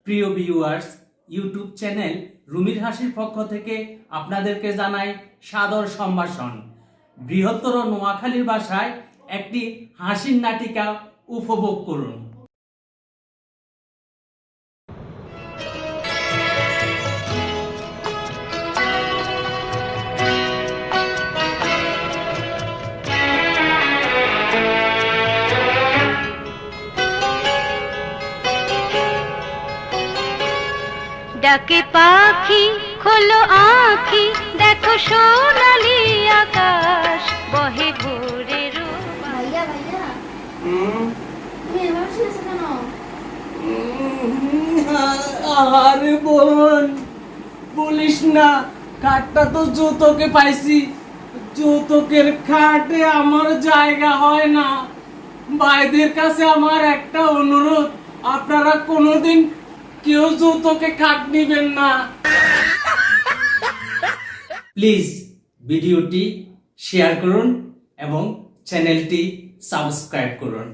প্রিয় viewers, YouTube channel রুমির হাসির পক্ষ থেকে আপনাদেরকে জানাই সাদর সম্ভাষণ। বৃহত্তর নোয়াখালীর ভাষায় একটি হাসির নাটিকা উপভোগ করুন। ডাকে পাখি খোলো আঁখি, দেখো সোনালি আকাশ বহে ভোরের। ভাইয়া ভাইয়া তুমি এভাবে শুয়েছো কেন? আরে বোন, বলিস না, খাটটা তো যৌতুকে পাইছি। যৌতুকের খাটে আমার জায়গা হয় না। ভাইদের কাছে আমার একটা অনুরোধ, আপনারা কোনোদিন কেউ যৌতুকে খাট নিবেন না। প্লিজ ভিডিওটি শেয়ার করুন এবং চ্যানেলটি সাবস্ক্রাইব করুন।